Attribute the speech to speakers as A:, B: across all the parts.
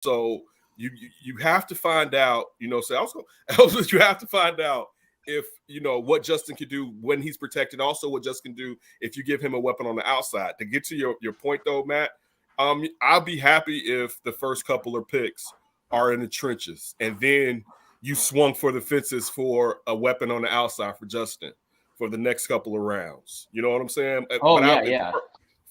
A: So you have to find out, you have to find out if what Justin can do when he's protected. Also, what Justin can do if you give him a weapon on the outside. To get to your point though, Matt, I'll be happy if the first couple of picks are in the trenches, and then you swung for the fences for a weapon on the outside for Justin for the next couple of rounds. You know what I'm saying?
B: Oh, yeah.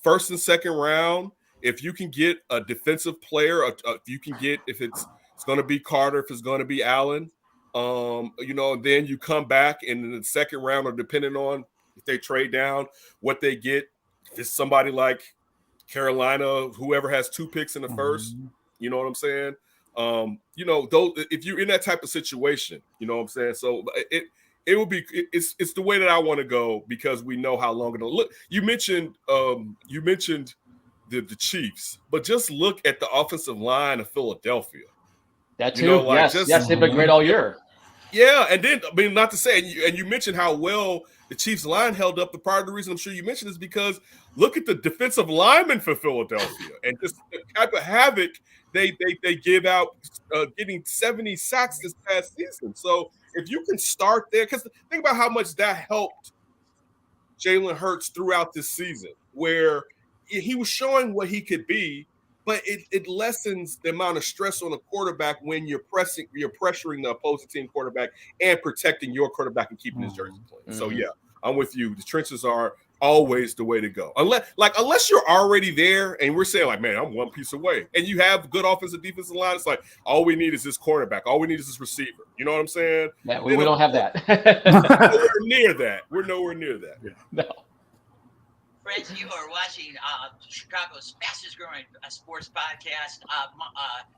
A: First and second round, if you can get a defensive player, if you can get, if it's going to be Carter, if it's going to be Allen, then you come back in the second round, or depending on if they trade down, what they get. If it's somebody like Carolina, whoever has 2 picks in the first, you know what I'm saying? If you're in that type of situation, you know what I'm saying? So it will be, it's the way that I want to go, because we know how long it'll look. You mentioned the Chiefs, but just look at the offensive line of Philadelphia.
B: That too, yes, they've been great all year.
A: Yeah, and then not to say, and you mentioned how well the Chiefs line held up. The part of the reason I'm sure you mentioned is because look at the defensive linemen for Philadelphia and just the type of havoc they give out, getting 70 sacks this past season. So if you can start there, because think about how much that helped Jalen Hurts throughout this season, where he was showing what he could be, but it lessens the amount of stress on the quarterback when you're pressuring the opposing team quarterback and protecting your quarterback and keeping his jersey clean. So yeah, I'm with you. The trenches are always the way to go. Unless you're already there and we're saying like, man, I'm one piece away, and you have good offensive defensive line, it's like all we need is this cornerback. All we need is this receiver. You know what I'm saying?
B: Yeah, we don't have that.
A: Nowhere near that. We're nowhere near that.
B: Yeah. No.
C: Friends, you are watching Chicago's fastest growing sports podcast,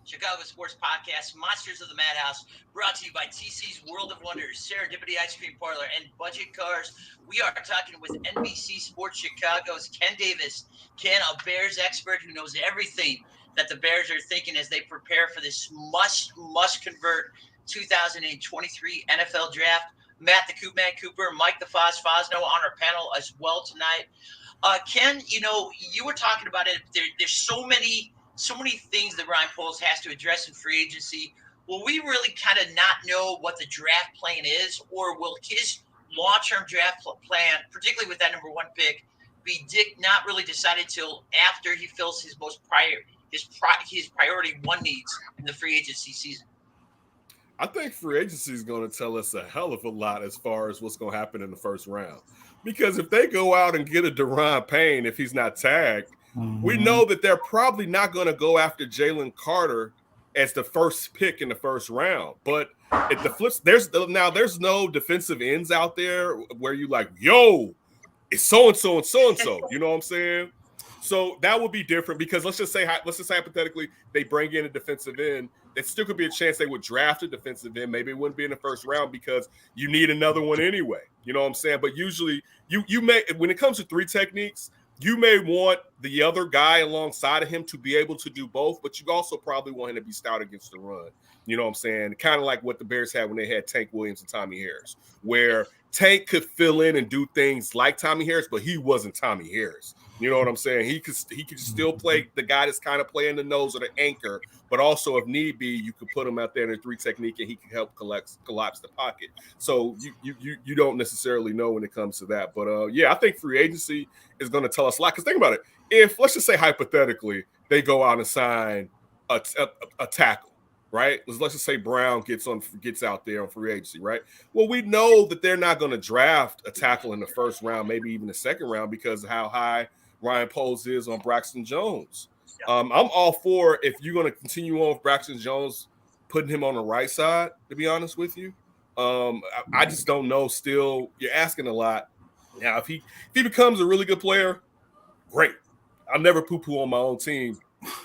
C: Chicago Sports Podcast, Monsters of the Madhouse, brought to you by TC's World of Wonders, Serendipity Ice Cream Parlor, and Budget Cars. We are talking with NBC Sports Chicago's Ken Davis. Ken, a Bears expert who knows everything that the Bears are thinking as they prepare for this must-convert 2023 NFL Draft. Matt the Coop Man Cooper, Mike the Fosno on our panel as well tonight. Ken, you were talking about it. There's so many things that Ryan Poles has to address in free agency. Will we really kind of not know what the draft plan is, or will his long-term draft plan, particularly with that number 1 pick, be not really decided till after he fills his his priority 1 needs in the free agency season?
A: I think free agency is going to tell us a hell of a lot as far as what's going to happen in the first round. Because if they go out and get a Daron Payne, if he's not tagged, we know that they're probably not going to go after Jalen Carter as the first pick in the first round. But at the flips, there's no defensive ends out there where you like, yo, it's so-and-so and so-and-so. You know what I'm saying? So that would be different, because let's just say hypothetically they bring in a defensive end. It still could be a chance they would draft a defensive end. Maybe it wouldn't be in the first round because you need another one anyway. You know what I'm saying? But usually you may, when it comes to 3 techniques, you may want the other guy alongside of him to be able to do both, but you also probably want him to be stout against the run. You know what I'm saying? Kind of like what the Bears had when they had Tank Williams and Tommy Harris, where Tank could fill in and do things like Tommy Harris, but he wasn't Tommy Harris. You know what I'm saying? He could still play the guy that's kind of playing the nose or the anchor, but also if need be, you could put him out there in a 3 technique and he can help collapse the pocket. So you don't necessarily know when it comes to that. But I think free agency is going to tell us a lot. Because think about it. If, let's just say hypothetically, they go out and sign a tackle, right? Let's just say Brown gets out there on free agency, right? Well, we know that they're not going to draft a tackle in the first round, maybe even the second round, because of how high Ryan Poles is on Braxton Jones. I'm all for, if you're going to continue on with Braxton Jones, putting him on the right side, to be honest with you. I just don't know still. You're asking a lot. Now, if he becomes a really good player, great. I'll never poo-poo on my own team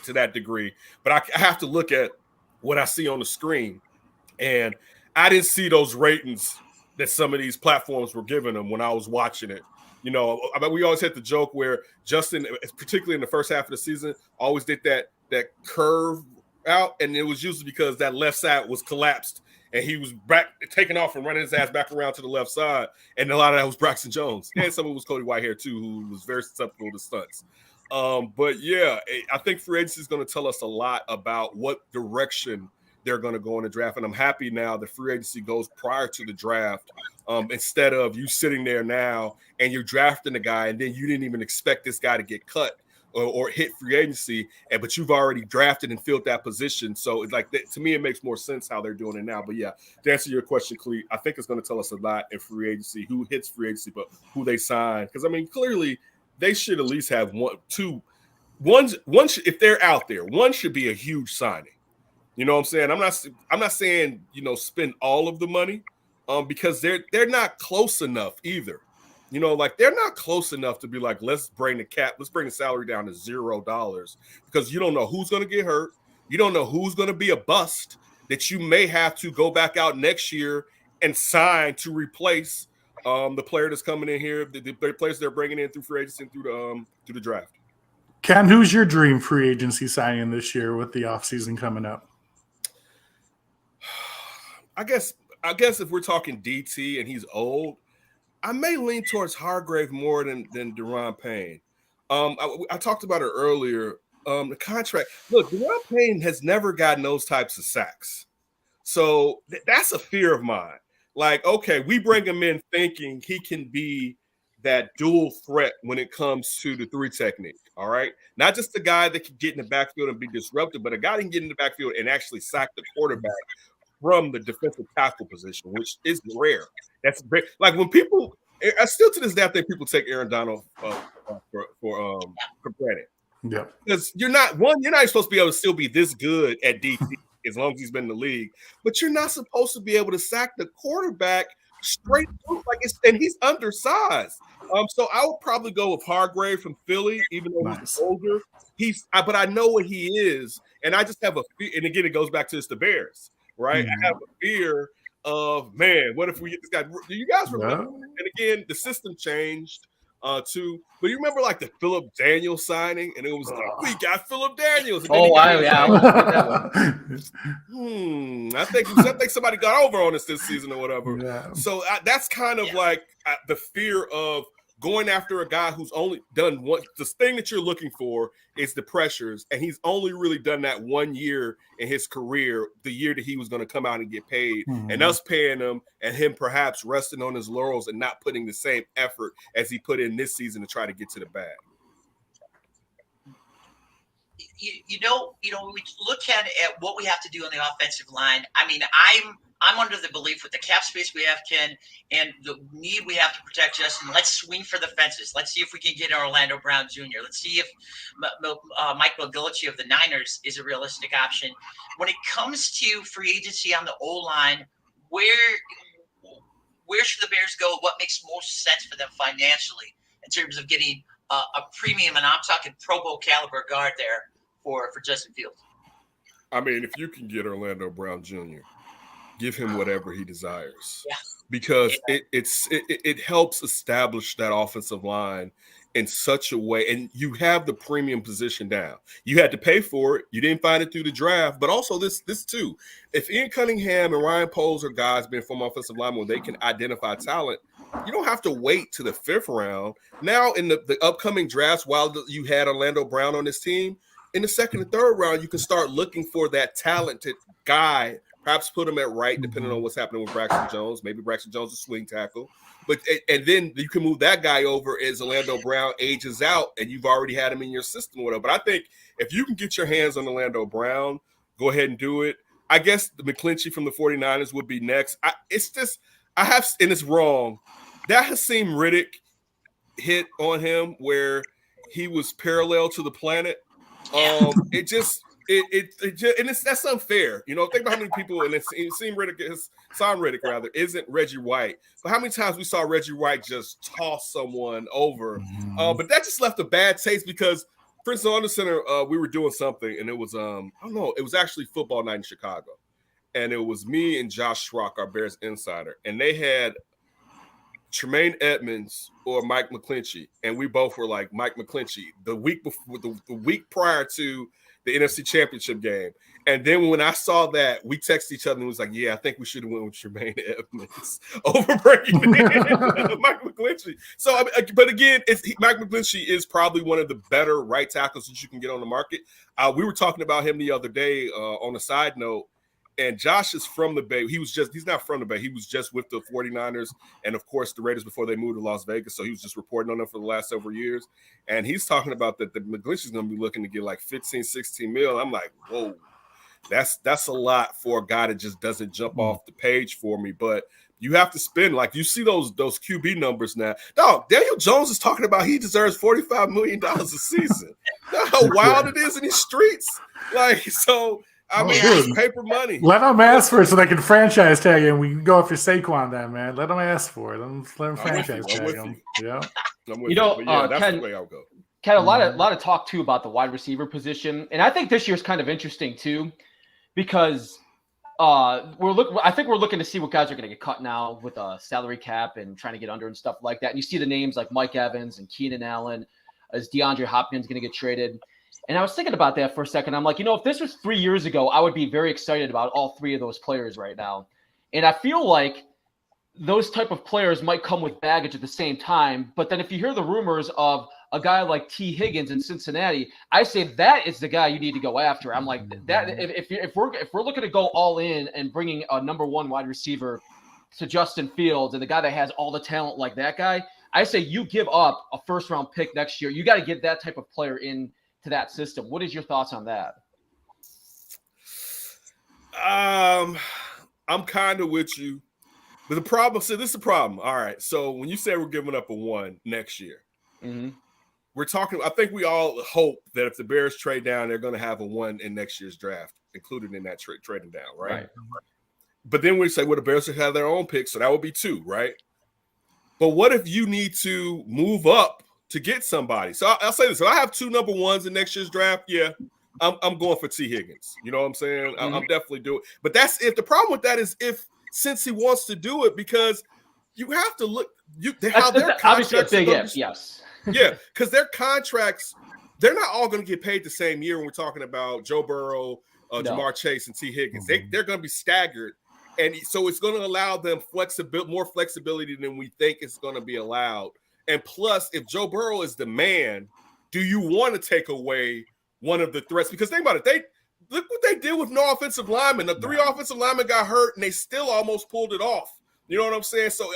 A: to that degree. But I have to look at what I see on the screen. And I didn't see those ratings that some of these platforms were giving them when I was watching it. You know, I mean, we always had the joke where Justin, particularly in the first half of the season, always did that curve out, and it was usually because that left side was collapsed, and he was back taking off and running his ass back around to the left side, and a lot of that was Braxton Jones, and some of it was Cody Whitehair too, who was very susceptible to stunts. But yeah, I think free agency is going to tell us a lot about what direction they're going to go in the draft. And I'm happy now that free agency goes prior to the draft, instead of you sitting there now and you're drafting a guy and then you didn't even expect this guy to get cut or hit free agency, but you've already drafted and filled that position. So it's like that, to me, it makes more sense how they're doing it now. But yeah, to answer your question, Clete, I think it's going to tell us a lot in free agency, who hits free agency, but who they sign. Because I mean, clearly they should at least have one, if they're out there, one should be a huge signing. You know what I'm saying? I'm not saying, spend all of the money, because they're not close enough either. Like they're not close enough to be like, let's bring the salary down to $0, because you don't know who's going to get hurt. You don't know who's going to be a bust that you may have to go back out next year and sign to replace the player that's coming in here, the players they're bringing in through free agency and through the draft.
D: Ken, who's your dream free agency signing this year with the offseason coming up?
A: I guess if we're talking DT and he's old, I may lean towards Hargrave more than Deron Payne. I talked about it earlier. The contract. Look, Deron Payne has never gotten those types of sacks. So that's a fear of mine. Like, okay, we bring him in thinking he can be that dual threat when it comes to the 3 technique. All right. Not just the guy that can get in the backfield and be disruptive, but a guy that can get in the backfield and actually sack the quarterback from the defensive tackle position, which is rare. That's like when people, I still to this day, I think people take Aaron Donald for granted.
D: Yeah.
A: Because you're not supposed to be able to still be this good at DT as long as he's been in the league, but you're not supposed to be able to sack the quarterback straight through, and he's undersized. So I would probably go with Hargrave from Philly, even though he's older. But I know what he is, and I just have a fear. And again, it goes back to the Bears. Right, I have a fear of, man, what if we get this guy? Do you guys remember? Yeah. And again, the system changed too. But you remember like the Philip Daniels signing, and it was like, we got Philip Daniels. I think somebody got over on us this season or whatever. Yeah. So that's kind of like the fear of going after a guy who's only done one. The thing that you're looking for is the pressures, and he's only really done that 1 year in his career, the year that he was going to come out and get paid, and us paying him, and him perhaps resting on his laurels and not putting the same effort as he put in this season to try to get to the bag.
C: We look at what we have to do on the offensive line. I mean, I'm under the belief with the cap space we have, Ken, and the need we have to protect Justin. Let's swing for the fences. Let's see if we can get Orlando Brown Jr. Let's see if Mike McGillicuddy of the Niners is a realistic option. When it comes to free agency on the O-line, where should the Bears go? What makes most sense for them financially in terms of getting a premium, and I'm talking Pro Bowl caliber guard there for Justin Fields?
A: I mean, if you can get Orlando Brown Jr., give him whatever he desires, because it helps establish that offensive line in such a way, and you have the premium position down. You had to pay for it. You didn't find it through the draft, but also this too. If Ian Cunningham and Ryan Poles are guys being former offensive linemen where they can identify talent, you don't have to wait to the 5th round. Now in the upcoming drafts, while you had Orlando Brown on this team, in the 2nd and 3rd round, you can start looking for that talented guy. Perhaps put him at right, depending on what's happening with Braxton Jones. Maybe Braxton Jones is swing tackle. And then you can move that guy over as Orlando Brown ages out, and you've already had him in your system or whatever. But I think if you can get your hands on Orlando Brown, go ahead and do it. I guess the McClinchy from the 49ers would be next. And it's wrong. That Hakeem Riddick hit on him where he was parallel to the planet. That's unfair. Think about how many people, and Sam Riddick rather isn't Reggie White, but how many times we saw Reggie White just toss someone over. But that just left a bad taste, because for instance, on the center, we were doing something, and it was it was actually football night in Chicago, and it was me and Josh Schrock, our Bears insider, and they had Tremaine Edmonds or Mike McClinchy, and we both were like Mike McClinchy the week prior to the NFC Championship game. And then when I saw that, we texted each other and was like, yeah, I think we should have went with Tremaine Edmonds over breaking in Mike McGlinchey. So, but again, Mike McGlinchey is probably one of the better right tackles that you can get on the market. We were talking about him the other day on a side note, and Josh is from the Bay. He's not from the Bay. He was just with the 49ers and, of course, the Raiders before they moved to Las Vegas. So he was just reporting on them for the last several years. And he's talking about that the McGlinchey's going to be looking to get like 15, 16 mil. I'm like, whoa. That's a lot for a guy that just doesn't jump off the page for me. But you have to spend, like, you see those QB numbers now. No, Daniel Jones is talking about he deserves $45 million a season. You know how wild it is in these streets? Like, so, I mean, it's paper money.
D: Let them ask for it so they can franchise tag him. We can go after Saquon then, man. Let them ask for it. Let them franchise tag him. Yeah.
A: That's
B: Ken,
A: the way I'll go.
B: Ken, a lot of talk, too, about the wide receiver position. And I think this year's kind of interesting, too. Because I think we're looking to see what guys are going to get cut now with a salary cap and trying to get under and stuff like that. And you see the names like Mike Evans and Keenan Allen. Is DeAndre Hopkins going to get traded? And I was thinking about that for a second. I'm like, if this was 3 years ago, I would be very excited about all three of those players right now. And I feel like those type of players might come with baggage at the same time. But then if you hear the rumors of a guy like T. Higgins in Cincinnati, I say that is the guy you need to go after. I'm like that. If we're looking to go all in and bringing a number one wide receiver to Justin Fields and the guy that has all the talent like that guy, I say you give up a first round pick next year. You got to get that type of player in to that system. What is your thoughts on that?
A: I'm kind of with you, but the problem. So this is the problem. All right. So when you say we're giving up a one next year.
B: Mm-hmm.
A: We're talking. I think we all hope that if the Bears trade down, they're going to have a one in next year's draft, included in that trading down, right? But then we say, well, the Bears should have their own pick, so that would be two, right? But what if you need to move up to get somebody? So I'll say this: if I have two number ones in next year's draft, yeah, I'm going for T. Higgins. You know what I'm saying? Mm-hmm. I'm definitely doing it. But that's if the problem with that is since he wants to do it, because you have to look how their contracts
B: obviously a big if, yes.
A: Yeah, because their contracts, they're not all going to get paid the same year when we're talking about Joe Burrow, Jamar Chase, and T. Higgins. Mm-hmm. They're going to be staggered. And so it's going to allow them more flexibility than we think it's going to be allowed. And plus, if Joe Burrow is the man, do you want to take away one of the threats? Because think about it. Look what they did with no offensive linemen. The three offensive linemen got hurt, and they still almost pulled it off. You know what I'm saying? So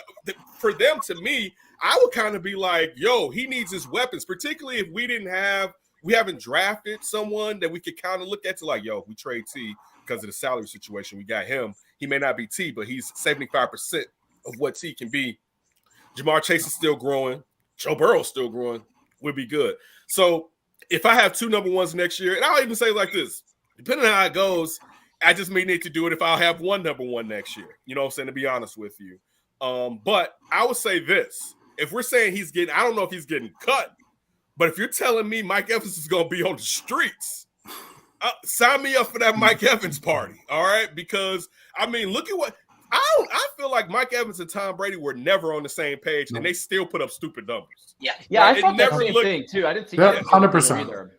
A: for them, to me, I would kind of be like, yo, he needs his weapons, particularly if we haven't drafted someone that we could kind of look at to like, yo, we trade T because of the salary situation. We got him. He may not be T, but he's 75% of what T can be. Jamar Chase is still growing. Joe Burrow's still growing. We'll be good. So if I have two number ones next year, and I'll even say like this, depending on how it goes, I just may need to do it if I'll have one number one next year. You know what I'm saying, to be honest with you. But I would say this. If we're saying I don't know if he's getting cut, but if you're telling me Mike Evans is going to be on the streets, sign me up for that Mike Evans party, all right? Because, I mean, look at what – I feel like Mike Evans and Tom Brady were never on the same page, and they still put up stupid numbers.
B: Yeah, I thought that same thing, too. I didn't see that
D: 100%.
B: either.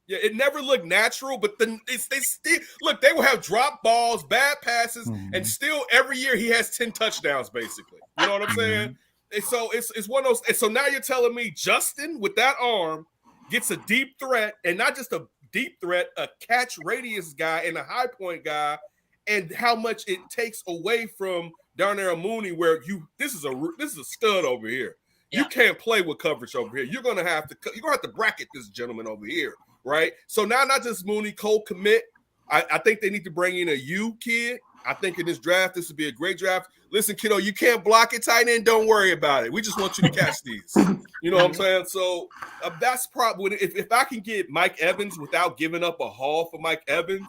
A: Yeah, it never looked natural, but they still look. They will have drop balls, bad passes, and still every year he has 10 touchdowns, basically. You know what I'm saying? And so it's one of those. And so now you're telling me Justin with that arm gets a deep threat, and not just a deep threat, a catch radius guy and a high point guy, and how much it takes away from Darnell Mooney, where this is a stud over here. Yeah. You can't play with coverage over here. You're gonna have to bracket this gentleman over here. Right. So now not just Mooney, Cole Kmet. I think they need to bring in a U kid. I think in this draft, this would be a great draft. Listen, kiddo, you can't block it tight end. Don't worry about it. We just want you to catch these. You know what I'm saying? So that's probably if I can get Mike Evans without giving up a haul for Mike Evans,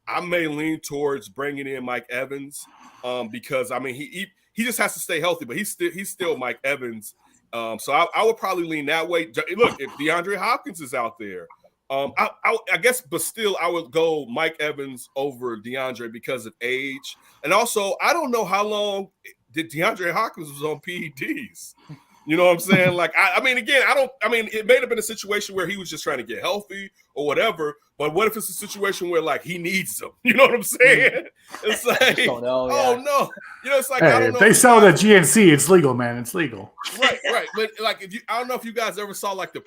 A: I may lean towards bringing in Mike Evans because I mean he just has to stay healthy, but he's still Mike Evans. So I would probably lean that way. Look, if DeAndre Hopkins is out there. I guess, but still, I would go Mike Evans over DeAndre because of age, and also I don't know how long DeAndre Hopkins was on PEDs. You know what I'm saying? Like, I mean, again, it may have been a situation where he was just trying to get healthy or whatever, but what if it's a situation where, like, he needs them? You know what I'm saying? It's like, oh, no. You know, it's like,
D: hey,
A: I don't know.
D: If they sell the GNC, it's legal, man. It's legal.
A: Right. But, like, I don't know if you guys ever saw, like, The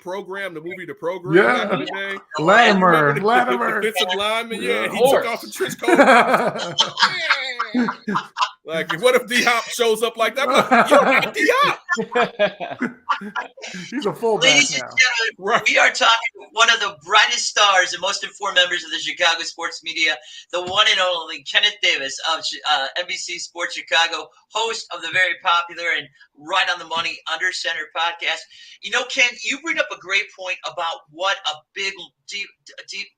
A: movie The Program back in the day.
D: Latimer.
A: The defensive lineman, and he took off the trench coat. Like, what if D-Hop shows up like that? Like, you're not D-Hop.
D: He's a fullback
C: Ladies
D: now.
C: and gentlemen, we are talking to one of the brightest stars and most informed members of the Chicago sports media, the one and only Kenneth Davis of NBC Sports Chicago, host of the very popular and right on the money Under Center podcast. You know, Ken, you bring up a great point about what a big, deep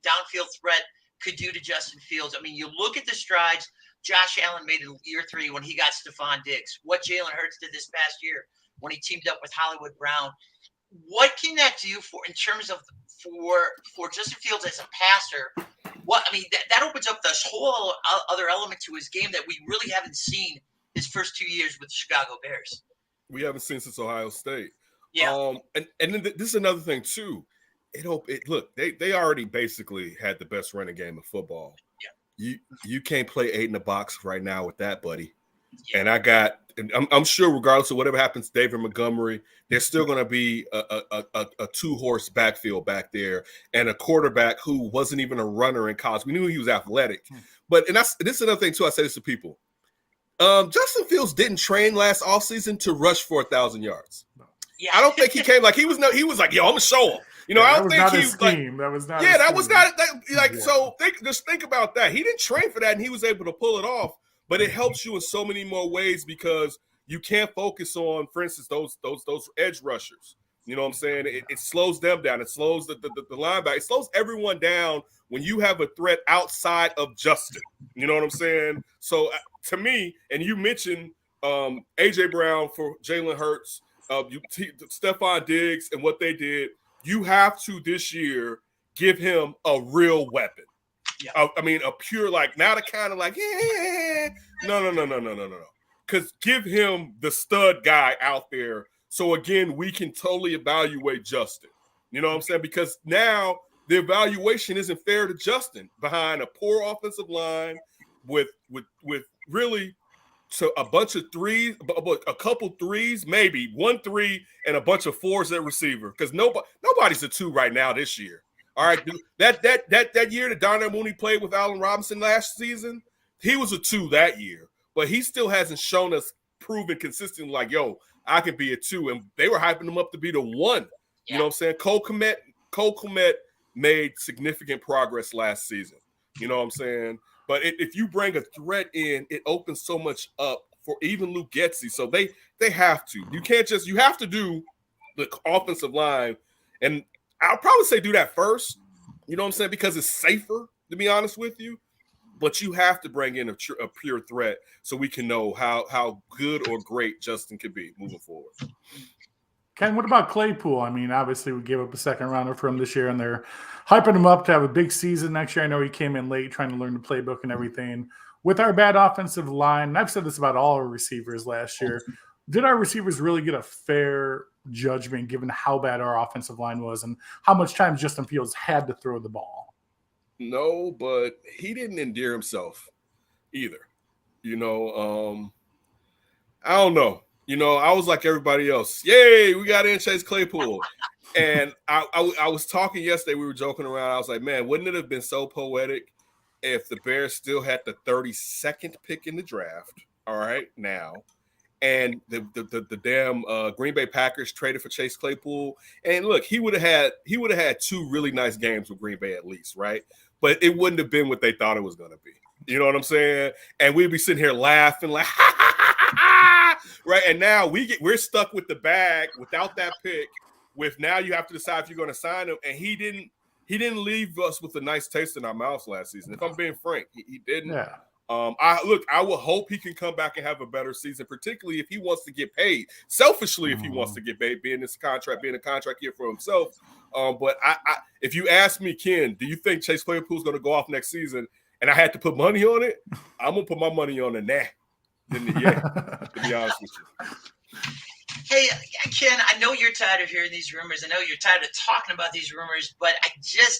C: downfield threat could do to Justin Fields. I mean, you look at the strides Josh Allen made in year 3 when he got Stephon Diggs, what Jalen Hurts did this past year when he teamed up with Hollywood Brown. What can that do in terms of for Justin Fields as a passer? That opens up this whole other element to his game that we really haven't seen his first 2 years with the Chicago Bears.
A: We haven't seen since Ohio State.
C: Yeah.
A: And then this is another thing too. Look, they already basically had the best running game in football.
C: Yeah.
A: You can't play 8 in the box right now with that, buddy. Yeah. And I'm sure regardless of whatever happens to David Montgomery, there's still going to be a 2-horse backfield back there and a quarterback who wasn't even a runner in college. We knew he was athletic. But this is another thing too, I say this to people. Justin Fields didn't train last offseason to rush for 1,000 yards. Yeah. I don't think he came he was like, yo, I'm gonna show him. You know, I don't think he was like, that was not. Yeah, that was not like. Yeah. So just think about that. He didn't train for that, and he was able to pull it off. But it helps you in so many more ways because you can't focus on, for instance, those edge rushers. You know what I'm saying? It slows them down. It slows the linebacker. It slows everyone down when you have a threat outside of Justin. You know what I'm saying? So to me, and you mentioned A.J. Brown for Jalen Hurts, Stephon Diggs, and what they did. You have to this year give him a real weapon. Yeah. A pure, like, not a kind of like, no. Because give him the stud guy out there. So, again, we can totally evaluate Justin. You know what I'm saying? Because now the evaluation isn't fair to Justin behind a poor offensive line with really a bunch of threes, a couple threes, maybe 1 3 and a bunch of 4s at receiver. Because nobody's a 2 right now this year. All right, that year that Darnell Mooney played with Allen Robinson last season, he was a 2 that year, but he still hasn't shown us proven consistently like, yo, I can be a 2, and they were hyping him up to be the 1. Yeah. You know what I'm saying? Cole Kmet made significant progress last season. You know what I'm saying? But if you bring a threat in, it opens so much up for even Luke Getsy. So they have to. You have to do the offensive line, and I'll probably say do that first, you know what I'm saying, because it's safer, to be honest with you. But you have to bring in a pure threat so we can know how good or great Justin could be moving forward.
D: Ken, what about Claypool? I mean, obviously we gave up a second rounder for him this year, and they're hyping him up to have a big season next year. I know he came in late trying to learn the playbook and everything. With our bad offensive line, and I've said this about all our receivers last year, did our receivers really get a fair judgment given how bad our offensive line was and how much time Justin Fields had to throw the ball?
A: No, but he didn't endear himself either. You know, I don't know. You know, I was like everybody else. Yay, we got in Chase Claypool. And I was talking yesterday. We were joking around. I was like, man, wouldn't it have been so poetic if the Bears still had the 32nd pick in the draft? All right, now. And the damn Green Bay Packers traded for Chase Claypool. And look, he would have had 2 really nice games with Green Bay at least, right? But it wouldn't have been what they thought it was going to be. You know what I'm saying? And we'd be sitting here laughing like, ha, ha, ha, ha, ha. Right? And now we're stuck with the bag without that pick. With now you have to decide if you're going to sign him. And he didn't leave us with a nice taste in our mouths last season. If I'm being frank, he didn't. Yeah. I will hope he can come back and have a better season, particularly if he wants to get paid. Selfishly, if he wants to get paid, being a contract year for himself. But if you ask me, Ken, do you think Chase Claypool's going to go off next season? And I had to put money on it. I'm gonna put my money on the nah than the yeah. To be honest with you.
C: Hey, Ken, I know you're tired of hearing these rumors. I know you're tired of talking about these rumors, but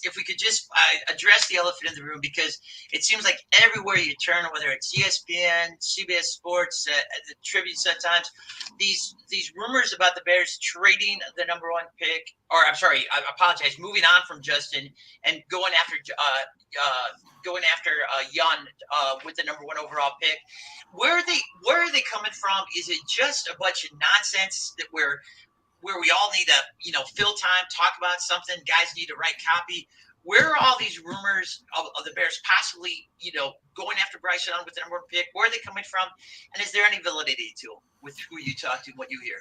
C: if we could just address the elephant in the room, because it seems like everywhere you turn, whether it's ESPN, CBS Sports, the Tribune sometimes, these rumors about the Bears trading the number one pick, or I'm sorry, I apologize, moving on from Justin and going after Jan with the number one overall pick. Where are they coming from? Is it just a bunch of nonsense that where we all need to fill time, talk about something, guys need to write copy? Where are all these rumors of the Bears possibly going after Bryce Young with the number one pick? Where are they coming from? And is there any validity to them with who you talk to, what you hear?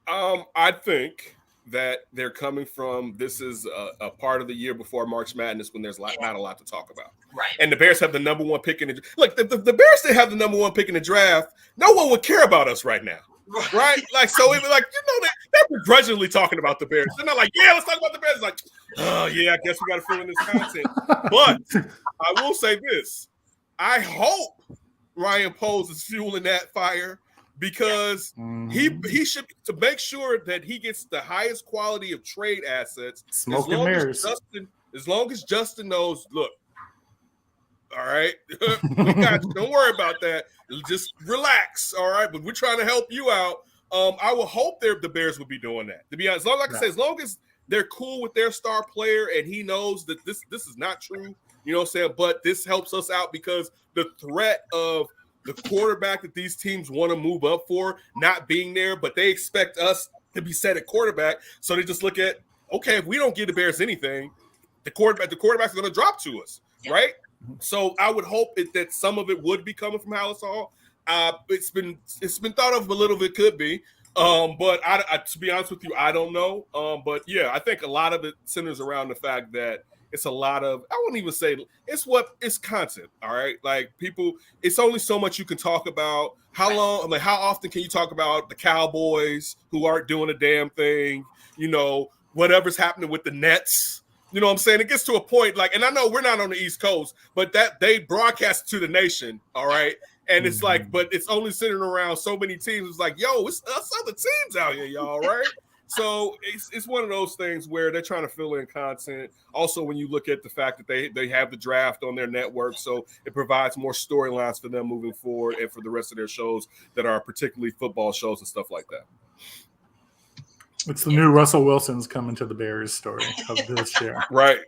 A: I think that they're coming from, this is a part of the year before March Madness when there's not a lot to talk about.
C: Right.
A: And the Bears have the number one pick in the – look, the Bears didn't have the number one pick in the draft. No one would care about us right now. Right? Like, so it was like, they're begrudgingly talking about the Bears. They're not like, yeah, let's talk about the Bears. It's like, oh, yeah, I guess we got to fill in this content. But I will say this. I hope Ryan Poles is fueling that fire, because he should, to make sure that he gets the highest quality of trade assets.
D: Smoke and mirrors.
A: As long as Justin knows, look, all right, we got you. Don't worry about that. Just relax, all right? But we're trying to help you out. I will hope the Bears will be doing that. To be honest, as long as they're cool with their star player and he knows that this is not true, you know what I'm saying? But this helps us out, because the threat of the quarterback that these teams want to move up for not being there, but they expect us to be set at quarterback. So they just look at, okay, if we don't give the Bears anything, the quarterback's going to drop to us, right? So I would hope that some of it would be coming from Hallis Hall. It's been thought of a little bit, could be, but I to be honest with you, I don't know. But yeah, I think a lot of it centers around the fact that it's a lot of, I wouldn't even say it's content. All right. Like, people, it's only so much you can talk about. How often can you talk about the Cowboys who aren't doing a damn thing? Whatever's happening with the Nets. You know what I'm saying? It gets to a point, like, and I know we're not on the East Coast, but that they broadcast to the nation. All right. And it's like, but it's only centered around so many teams. It's like, yo, it's us other teams out here, y'all. Right. So it's one of those things where they're trying to fill in content. Also, when you look at the fact that they have the draft on their network, so it provides more storylines for them moving forward and for the rest of their shows that are particularly football shows and stuff like that.
D: It's the new Russell Wilson's coming to the Bears story of this year.
A: Right.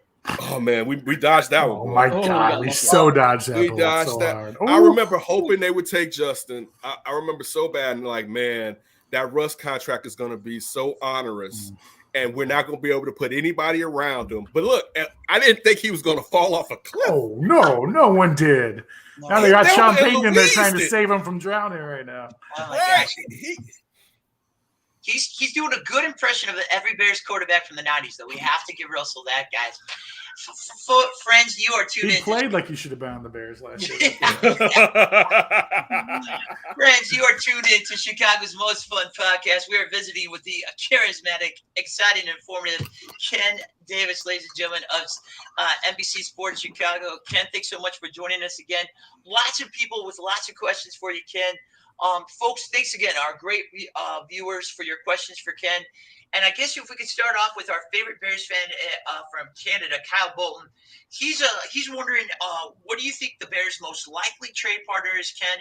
A: Oh, man, we dodged that one.
D: Oh, my God. We so dodged that.
A: We dodged
D: so
A: that.
D: hard.
A: I remember hoping they would take Justin. I remember so bad, and like, man, that Russ contract is going to be so onerous, and we're not going to be able to put anybody around him. But look, I didn't think he was going to fall off a cliff.
D: Oh, no one did. Now they got Sean Payton, and they're trying to save him from drowning right now.
C: Oh my gosh. He's doing a good impression of every Bears quarterback from the 90s, though. We have to give Russell that, guys. Friends, you are tuned in.
D: He played like he should have been on the Bears last year.
C: Friends, you are tuned in to Chicago's most fun podcast. We are visiting with the charismatic, exciting, and informative Ken Davis, ladies and gentlemen, of NBC Sports Chicago. Ken, thanks so much for joining us again. Lots of people with lots of questions for you, Ken. Folks, thanks again, our great viewers, for your questions for Ken. And I guess if we could start off with our favorite Bears fan from Canada, Kyle Bolton. He's wondering, what do you think the Bears' most likely trade partner is, Ken?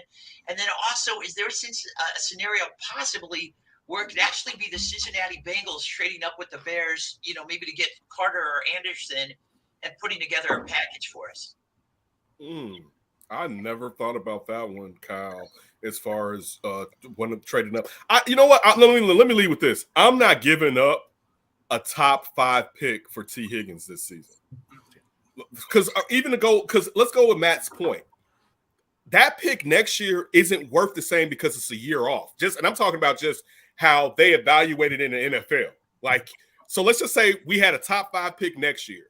C: And then also, is there a scenario possibly where it could actually be the Cincinnati Bengals trading up with the Bears, maybe to get Carter or Anderson and putting together a package for us?
A: I never thought about that one, Kyle, as far as when trading up. You know what? Let me lead with this. I'm not giving up a top 5 pick for T. Higgins this season. Because let's go with Matt's point. That pick next year isn't worth the same because it's a year off. And I'm talking about just how they evaluated in the NFL. Like, so let's just say we had a top 5 pick next year.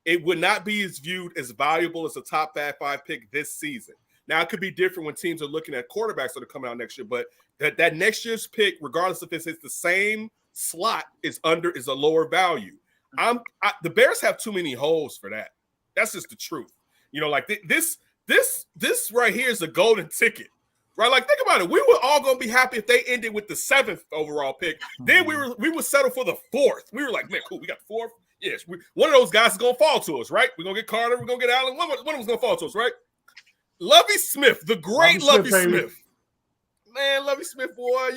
A: It would not be viewed as valuable as a top 5 pick this season. Now, it could be different when teams are looking at quarterbacks that are coming out next year, but that next year's pick, regardless if it's the same slot, is a lower value. The Bears have too many holes for that. That's just the truth. Like this right here is a golden ticket, right? Like, think about it. We were all going to be happy if they ended with the 7th overall pick. Then we would settle for the 4th. We were like, man, cool, we got the 4th. Yes, one of those guys is going to fall to us, right? We're going to get Carter. We're going to get Allen. One of them is going to fall to us, right? Lovie Smith, the great Lovie Smith. Man, Lovie Smith, boy,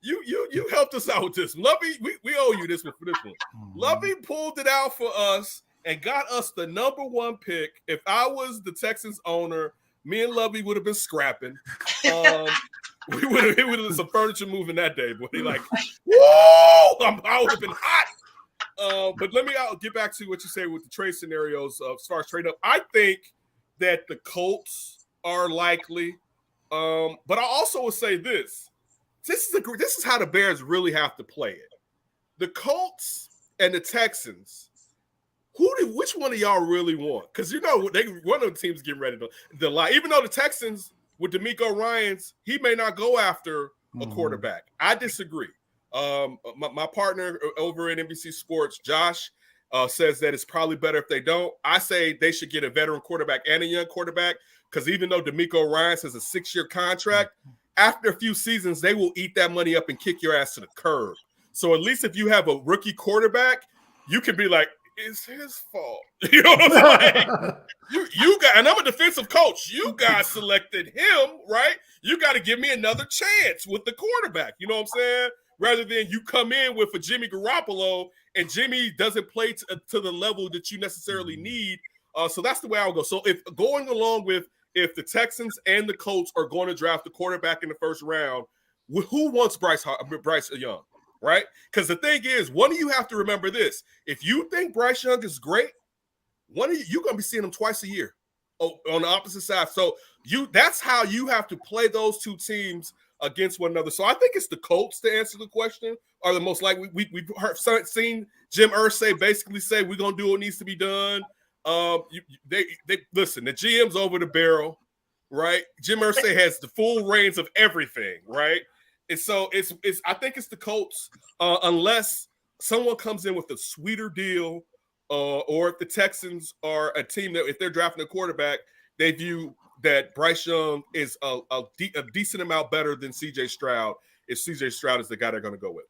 A: you helped us out with this. Lovie, we owe you this one for this one. Lovie pulled it out for us and got us the number 1 pick. If I was the Texans owner, me and Lovie would have been scrapping. It would have been some furniture moving that day, boy. Like, whoa! I would have been hot. But let me get back to what you say with the trade scenarios as far as trade up. I think that the Colts are likely. But I also would say this. This is how the Bears really have to play it. The Colts and the Texans. Which one of y'all really want? Because one of the teams getting ready to lie. Even though the Texans with DeMeco Ryans, he may not go after a quarterback. I disagree. My partner over at NBC Sports, Josh, says that it's probably better if they don't. I say they should get a veteran quarterback and a young quarterback, because even though DeMeco Ryans has a 6-year contract, after a few seasons, they will eat that money up and kick your ass to the curb. So at least if you have a rookie quarterback, you can be like, it's his fault. You know what I'm saying? You got, and I'm a defensive coach. You guys selected him, right? You got to give me another chance with the quarterback. You know what I'm saying? Rather than you come in with a Jimmy Garoppolo and Jimmy doesn't play to the level that you necessarily need. So that's the way I'll go. So if going along with if the Texans and the Colts are going to draft a quarterback in the first round, who wants Bryce Young? Right? Because the thing is, one of you have to remember this. If you think Bryce Young is great, one of you're going to be seeing him twice a year on the opposite side. So that's how you have to play those two teams against one another. So I think it's the Colts, to answer the question, are the most likely. We've seen Jim Irsay basically say we're going to do what needs to be done. They listen, the GM's over the barrel, right? Jim Irsay has the full reins of everything, right? And so it's I think it's the Colts, unless someone comes in with a sweeter deal, or if the Texans are a team that if they're drafting a quarterback, they view that Bryce Young is a decent amount better than CJ Stroud. If CJ Stroud is the guy they're going to go with.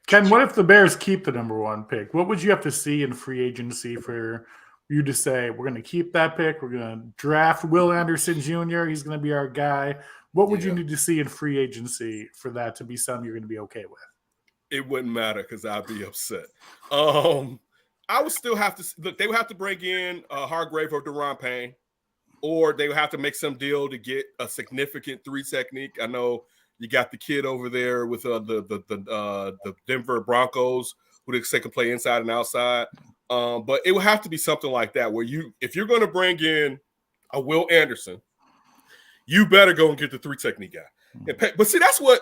D: Ken, what if the Bears keep the number 1 pick? What would you have to see in free agency for you to say, we're going to keep that pick, we're going to draft Will Anderson Jr., he's going to be our guy? What would you need to see in free agency for that to be something you're going to be okay with?
A: It wouldn't matter because I'd be upset. I would still have to look. They would have to bring in Hargrave or Daron Payne, or they would have to make some deal to get a significant 3 technique. I know you got the kid over there with the Denver Broncos who they say can play inside and outside. But it would have to be something like that where if you're going to bring in a Will Anderson, you better go and get the 3 technique guy. But see, that's what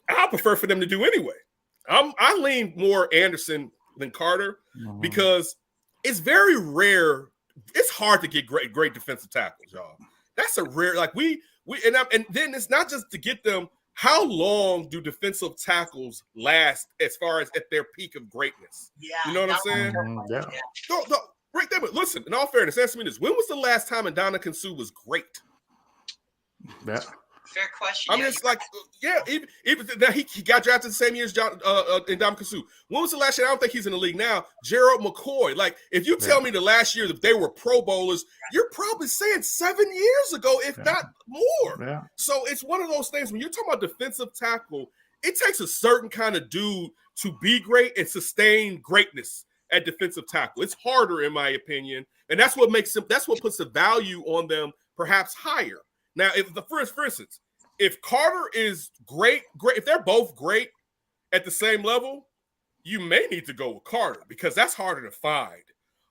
A: I prefer for them to do anyway. I lean more Anderson than Carter because it's very rare. It's hard to get great defensive tackles, y'all. That's a rare, like and then it's not just to get them. How long do defensive tackles last as far as at their peak of greatness?
C: Yeah,
A: you know what I'm saying?
D: Yeah.
A: No, right there. But listen, in all fairness, answer me this: when was the last time Ndamukong Suh was great?
D: Yeah.
C: Fair question.
A: I mean, it's like, yeah, even that he got drafted the same year as Ndamukong Suh. When was the last year? I don't think he's in the league now. Gerald McCoy. Like, if you tell me the last year that they were Pro Bowlers, you're probably saying 7 years ago, if not more.
D: Yeah.
A: So it's one of those things when you're talking about defensive tackle, it takes a certain kind of dude to be great and sustain greatness at defensive tackle. It's harder, in my opinion, and that's what makes them. That's what puts the value on them perhaps higher. Now, for instance, if Carter is great, if they're both great at the same level, you may need to go with Carter because that's harder to find.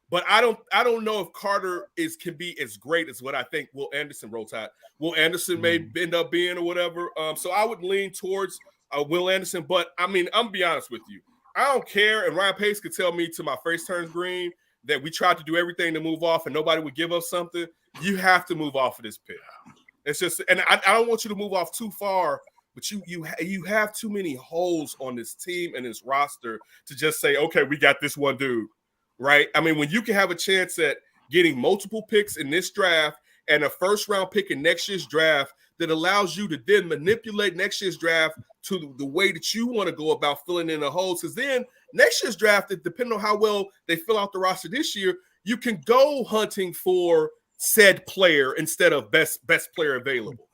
A: But I don't know if Carter can be as great as what I think Will Anderson rolls out. Will Anderson may end up being or whatever. So I would lean towards Will Anderson. But I mean, I'm gonna be honest with you. I don't care. And Ryan Pace could tell me till my face turns green that we tried to do everything to move off and nobody would give us something. You have to move off of this pick. It's just, and I don't want you to move off too far, but you have too many holes on this team and this roster to just say, okay, we got this one dude, right? I mean, when you can have a chance at getting multiple picks in this draft and a first-round pick in next year's draft that allows you to then manipulate next year's draft to the way that you want to go about filling in the holes. Because then next year's draft, depending on how well they fill out the roster this year, you can go hunting for said player instead of best player available.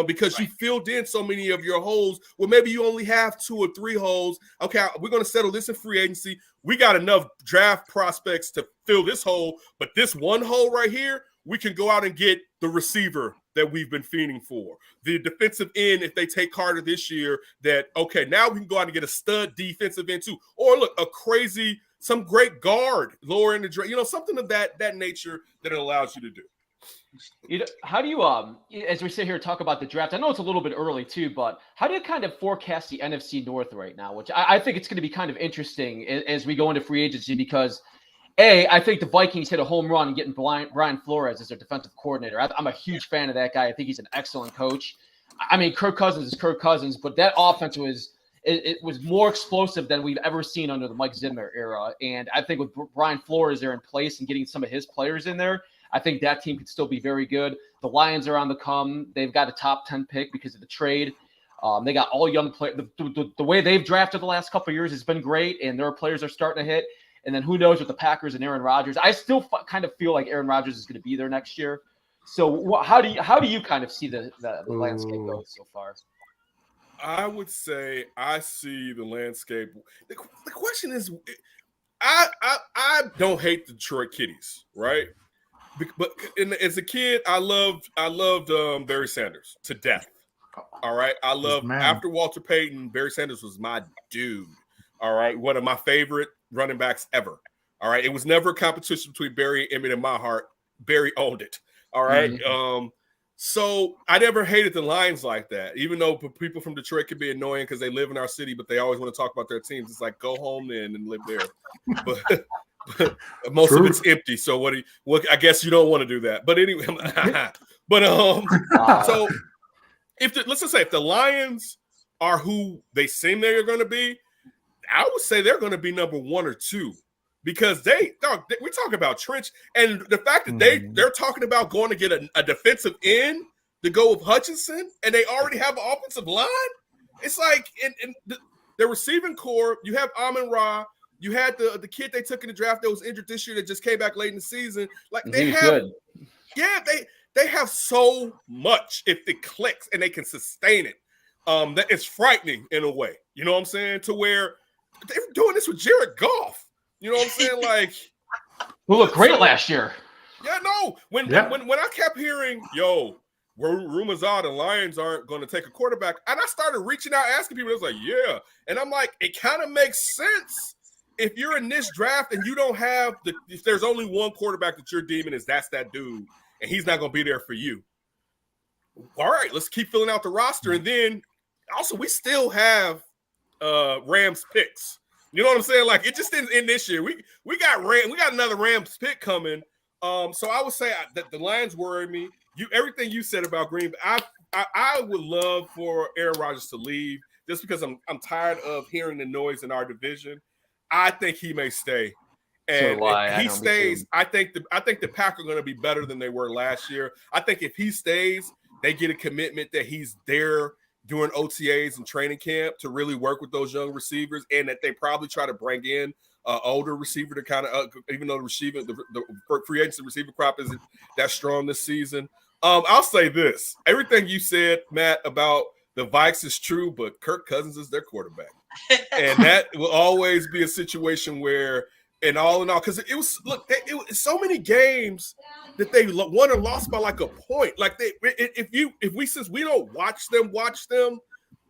A: Because you filled in so many of your holes. Well, maybe you only have 2 or 3 holes. Okay, we're going to settle this in free agency. We got enough draft prospects to fill this hole, but this one hole right here, we can go out and get the receiver that we've been fiending for. The defensive end, if they take Carter this year, that, okay, now we can go out and get a stud defensive end too. Or look, some great guard lower in the draft, something of that nature that it allows you to do.
B: How do you, as we sit here and talk about the draft, I know it's a little bit early too, but how do you kind of forecast the NFC North right now? Which I think it's going to be kind of interesting as we go into free agency because, I think the Vikings hit a home run getting Brian Flores as their defensive coordinator. I'm a huge fan of that guy. I think he's an excellent coach. I mean, Kirk Cousins is Kirk Cousins, but that offense was more explosive than we've ever seen under the Mike Zimmer era. And I think with Brian Flores there in place and getting some of his players in there, I think that team could still be very good. The Lions are on the come. They've got a top 10 pick because of the trade. They got all young players. The way they've drafted the last couple of years has been great, and their players are starting to hit. And then who knows with the Packers and Aaron Rodgers. I still kind of feel like Aaron Rodgers is going to be there next year. So how do you kind of see the landscape go so far?
A: I would say I see the landscape. The question is, I don't hate the Detroit Kitties, right? But as a kid, I loved Barry Sanders to death. All right, after Walter Payton, Barry Sanders was my dude. All right, one of my favorite running backs ever. All right, it was never a competition between Barry and Emmett in my heart. Barry owned it. All right. Mm-hmm. So I never hated the Lions like that, even though people from Detroit can be annoying because they live in our city, but they always want to talk about their teams. It's like, go home then and live there. but most of it's empty. So I guess you don't want to do that. But anyway, so let's just say if the Lions are who they seem they're going to be, I would say they're going to be number 1 or 2 because we talk about trench and the fact that they're talking about going to get a defensive end to go with Hutchinson and they already have an offensive line. It's like in the receiving core, you have Amon-Ra. You had the kid they took in the draft that was injured this year that just came back late in the season. Like they have so much if it clicks and they can sustain it. That it's frightening in a way. You know what I'm saying? To where they were doing this with Jared Goff. You know what I'm saying? Like,
B: who looked great last year.
A: Yeah, no. When I kept hearing, rumors are the Lions aren't going to take a quarterback, and I started reaching out, asking people, it was like, yeah. And I'm like, it kind of makes sense. If you're in this draft and you don't have if there's only one quarterback that you're deeming that's that dude, and he's not going to be there for you. All right, let's keep filling out the roster. And then also we still have Rams picks. You know what I'm saying? Like it just didn't end this year. We got another Rams pick coming. So I would say that the Lions worry me. Everything you said about Green Bay, I would love for Aaron Rodgers to leave just because I'm tired of hearing the noise in our division. I think he may stay. And if he stays, I think the Packers are going to be better than they were last year. I think if he stays, they get a commitment that he's there during OTAs and training camp to really work with those young receivers, and that they probably try to bring in an older receiver to kind of, even though the free agency receiver crop isn't that strong this season. I'll say this: everything you said, Matt, about the Vikes is true, but Kirk Cousins is their quarterback. And that will always be a situation where, and all in all, because it was so many games that they won or lost by like a point. Like since we don't watch them,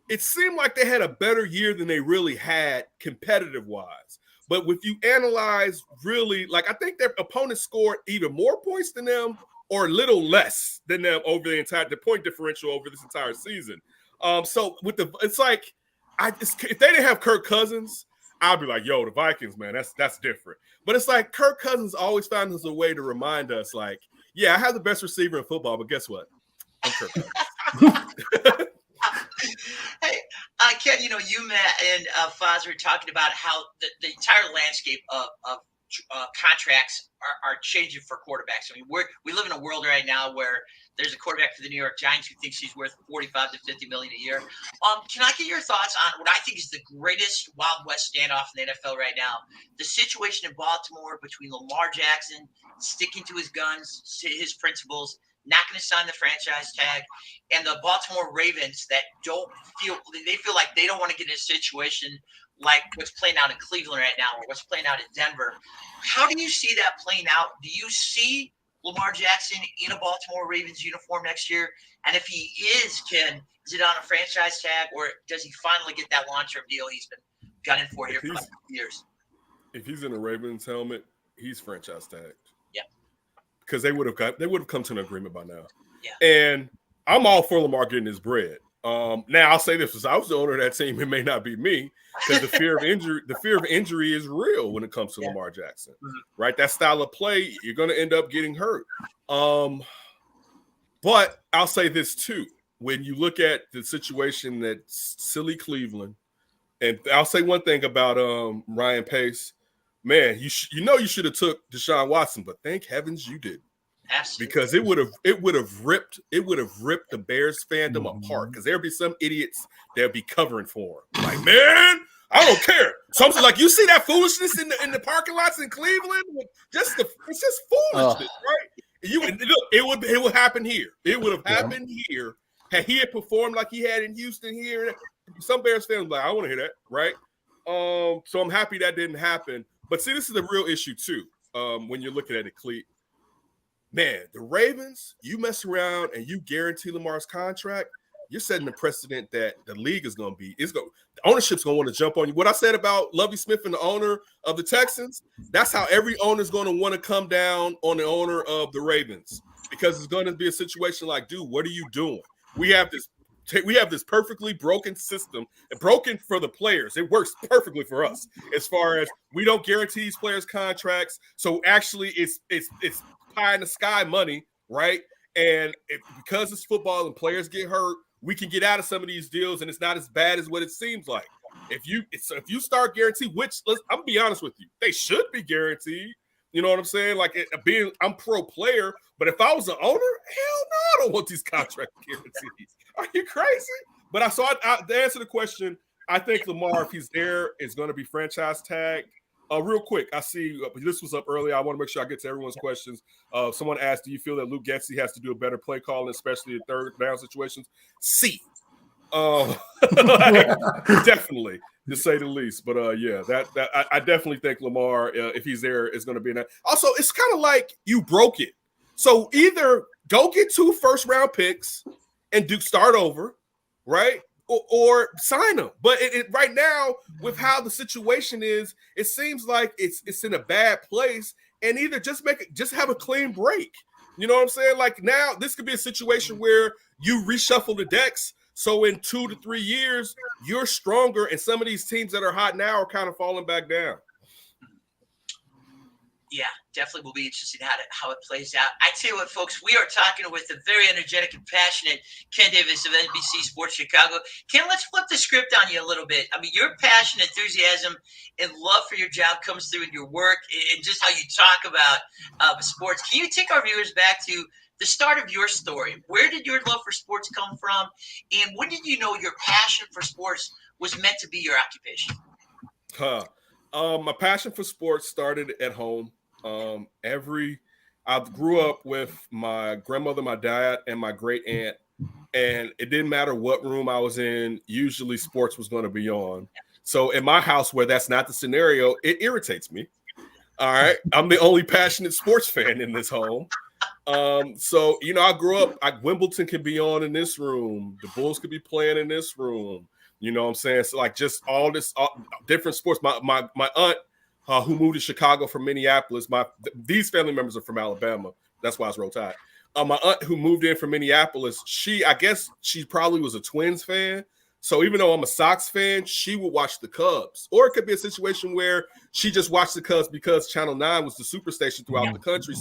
A: it seemed like they had a better year than they really had competitive wise. But if you analyze really, like I think their opponents scored either more points than them or a little less than them over the point differential over this entire season. So it's like. If they didn't have Kirk Cousins, I'd be like, yo, the Vikings, man, that's different. But it's like Kirk Cousins always found us a way to remind us, like, yeah, I have the best receiver in football, but guess what? I'm Kirk Cousins.
C: Hey, Ken, you, Matt, and Foz were talking about how the entire landscape of contracts are changing for quarterbacks. I mean, we live in a world right now where there's a quarterback for the New York Giants who thinks he's worth $45 to $50 million a year. Can I get your thoughts on what I think is the greatest Wild West standoff in the NFL right now? The situation in Baltimore between Lamar Jackson sticking to his guns, his principles, not going to sign the franchise tag, and the Baltimore Ravens that feel like they don't want to get in a situation like what's playing out in Cleveland right now or what's playing out in Denver. How do you see that playing out? Do you see Lamar Jackson in a Baltimore Ravens uniform next year? And if he is, is it on a franchise tag, or does he finally get that long-term deal he's been gunning for here for like years?
A: If he's in a Ravens helmet, he's franchise tagged.
C: Yeah.
A: Because they would have come to an agreement by now.
C: Yeah.
A: And I'm all for Lamar getting his bread. Now I'll say this: as I was the owner of that team, it may not be me, because the fear of injury is real when it comes to Lamar Jackson. Right? That style of play, you're going to end up getting hurt. But I'll say this too: when you look at the situation that silly Cleveland, and I'll say one thing about Ryan Pace, man, you should have took Deshaun Watson, but thank heavens you didn't.
C: Absolutely.
A: Because it would have ripped the Bears fandom apart. Because there'd be some idiots that'd be covering for him. Like, man, I don't care. Something like, you see that foolishness in the parking lots in Cleveland? It's just foolishness, right? It would happen here. It would have happened here had he had performed like he had in Houston here. Some Bears fans like, I don't want to hear that, right? So I'm happy that didn't happen. But see, this is the real issue too. When you're looking at it, Cleat. Man, the Ravens, you mess around and you guarantee Lamar's contract, you're setting the precedent that the league is going to be. The ownership's going to want to jump on you. What I said about Lovie Smith and the owner of the Texans, that's how every owner is going to want to come down on the owner of the Ravens, because it's going to be a situation like, dude, what are you doing? We have this perfectly broken system, and broken for the players. It works perfectly for us as far as we don't guarantee these players contracts. So actually, it's pie in the sky money, right? And because it's football and players get hurt, we can get out of some of these deals, and it's not as bad as what it seems like. If you start guaranteed, which I'm gonna be honest with you, they should be guaranteed. You know what I'm saying? Like I'm pro player, but if I was an owner, hell no, I don't want these contract guarantees. Are you crazy? But to answer the question, I think Lamar, if he's there, is going to be franchise tagged. Real quick, I see this was up earlier. I want to make sure I get to everyone's questions. Someone asked, do you feel that Luke Getsy has to do a better play calling, especially in third down situations? Definitely, to say the least. But I definitely think Lamar, if he's there, is going to be in that. Also, it's kind of like you broke it. So either go get 2 first-round picks and start over, right? Or sign them. But right now, with how the situation is, it seems like it's in a bad place. And either just have a clean break. You know what I'm saying? Like now, this could be a situation where you reshuffle the decks. So in 2 to 3 years, you're stronger, and some of these teams that are hot now are kind of falling back down.
C: Yeah, definitely will be interesting how it plays out. I tell you what, folks, we are talking with a very energetic and passionate Ken Davis of NBC Sports Chicago. Ken, let's flip the script on you a little bit. I mean, your passion, enthusiasm, and love for your job comes through in your work and just how you talk about sports. Can you take our viewers back to the start of your story? Where did your love for sports come from? And when did you know your passion for sports was meant to be your occupation?
A: My passion for sports started at home. I grew up with my grandmother, my dad, and my great aunt, and it didn't matter what room I was in. Usually sports was going to be on. So in my house, where that's not the scenario, it irritates me. All right. I'm the only passionate sports fan in this home. So, I grew up, Wimbledon could be on in this room. The Bulls could be playing in this room. You know what I'm saying? So like just all different sports. My aunt, who moved to Chicago from Minneapolis. These family members are from Alabama. That's why I was Roll Tide. My aunt who moved in from Minneapolis, I guess she probably was a Twins fan. So even though I'm a Sox fan, she would watch the Cubs. Or it could be a situation where she just watched the Cubs because Channel 9 was the superstation throughout the country.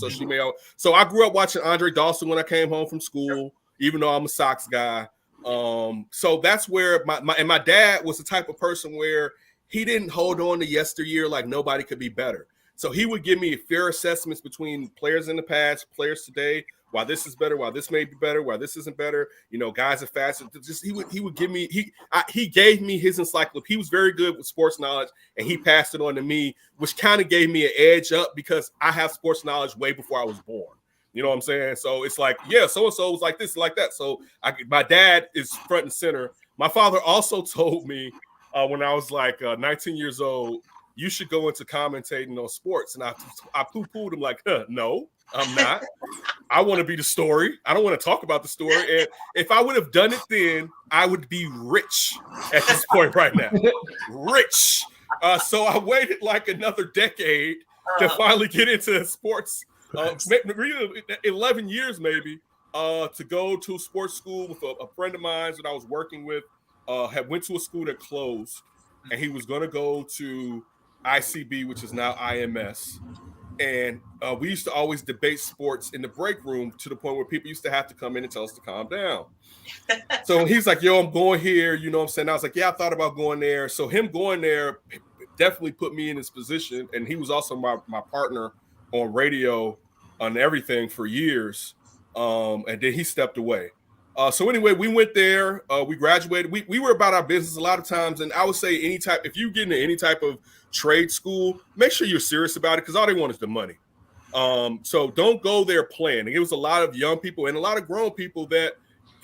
A: So I grew up watching Andre Dawson when I came home from school, even though I'm a Sox guy. So that's where my dad was the type of person where he didn't hold on to yesteryear like nobody could be better. So he would give me fair assessments between players in the past, players today, why this is better, why this may be better, why this isn't better. Guys are faster. Just he would give me he gave me his encyclopedia. He was very good with sports knowledge, and he passed it on to me, which kind of gave me an edge up because I have sports knowledge way before I was born. You know what I'm saying? So it's like, yeah, so and so was like this, like that. So my dad is front and center. My father also told me when I was like 19 years old, you should go into commentating on sports. And I poo-pooed him like, no, I'm not. I want to be the story. I don't want to talk about the story. And if I would have done it then, I would be rich at this point right now. Rich. So I waited like another decade to finally get into sports. 11 years maybe to go to sports school with a friend of mine that I was working with. Went to a school that closed, and he was going to go to ICB, which is now IMS. And we used to always debate sports in the break room to the point where people used to have to come in and tell us to calm down. So he's like, yo, I'm going here. You know what I'm saying? I was like, yeah, I thought about going there. So him going there definitely put me in his position. And he was also my partner on radio on everything for years. And then he stepped away. So anyway, we went there. We graduated. We were about our business a lot of times. And I would say if you get into any type of trade school, make sure you're serious about it because all they want is the money. So don't go there playing. It was a lot of young people and a lot of grown people that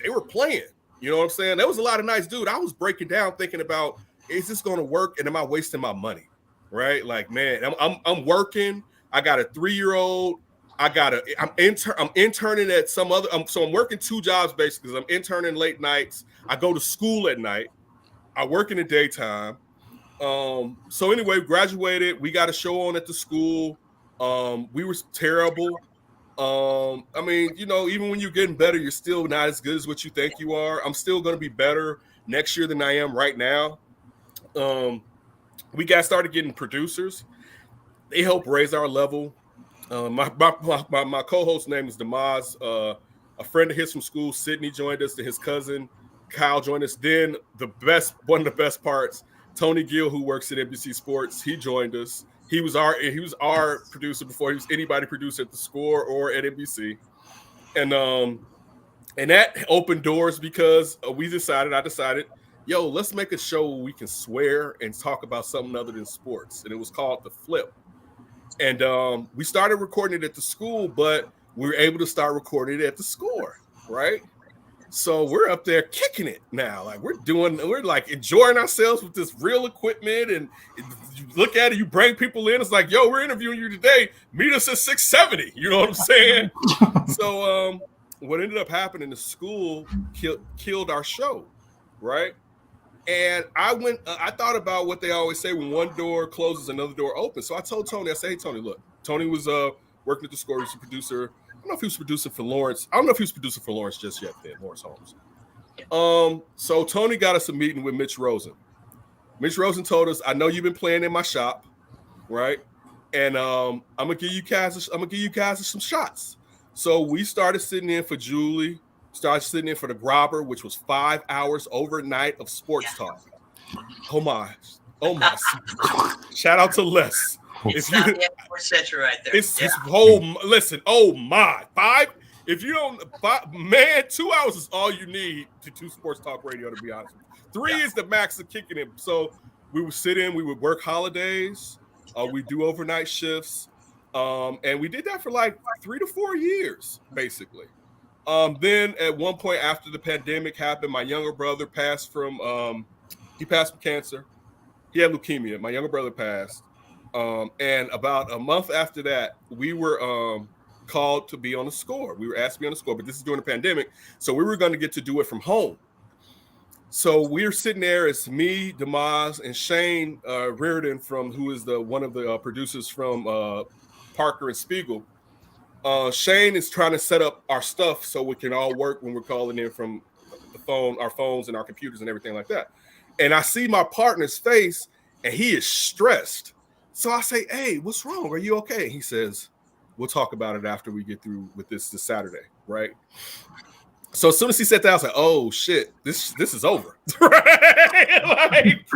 A: they were playing. You know what I'm saying? There was a lot of nice dude. I was breaking down thinking about, is this going to work? And am I wasting my money? Right? Like, man, I'm working. I got a 3-year-old. I'm interning at some other. So I'm working 2 jobs basically. I'm interning late nights. I go to school at night. I work in the daytime. So anyway, graduated. We got a show on at the school. We were terrible. I mean, even when you're getting better, you're still not as good as what you think you are. I'm still going to be better next year than I am right now. We started getting producers. They help raise our level. My co-host's name is Damaz. A friend of his from school, Sydney, joined us. His cousin Kyle joined us. Then one of the best parts, Tony Gill, who works at NBC Sports, he joined us. He was our producer before he was anybody producer at the Score or at NBC, and that opened doors because I decided, yo, let's make a show where we can swear and talk about something other than sports, and it was called The Flip. And we started recording it at the school, but we were able to start recording it at the Score, right? So we're up there kicking it now. Like we're like enjoying ourselves with this real equipment. And you look at it, you bring people in. It's like, yo, we're interviewing you today. Meet us at 670. You know what I'm saying? So what ended up happening, the school killed our show, right? And I thought about what they always say: when one door closes, another door opens. So I told Tony, I said, hey, Tony, look, Tony was working at the Score. He was a producer. I don't know if he was producing for Lawrence. I don't know if he was producing for Lawrence just yet then, Lawrence Holmes. So Tony got us a meeting with Mitch Rosen. Mitch Rosen told us, I know you've been playing in my shop, right? And I'm gonna give you guys some shots. So we started sitting in for Julie, started sitting in for the Grobber, which was 5 hours overnight of sports talk. Oh my. Shout out to Les.
C: It's not the Central right there.
A: It's his whole listen. Oh my, 5. If you don't, 2 hours is all you need to do sports talk radio. To be honest, 3 is the max of kicking it. So we would sit in. We would work holidays. We do overnight shifts, and we did that for like 3 to 4 years, basically. Then at one point after the pandemic happened, my younger brother passed from cancer. He had leukemia. My younger brother passed. And about a month after that, we were called to be on the Score. We were asked to be on the Score, but this is during the pandemic. So we were going to get to do it from home. So we were sitting there. It's me, Damaz, and Shane Reardon, who is one of the producers from Parker and Spiegel. Shane is trying to set up our stuff so we can all work when we're calling in from our phones and our computers and everything like that. And I see my partner's face, and he is stressed. So I say, hey, what's wrong? Are you okay? He says, we'll talk about it after we get through with this Saturday, right? So as soon as he said that, I was like, "Oh shit, this is over." Right? Like,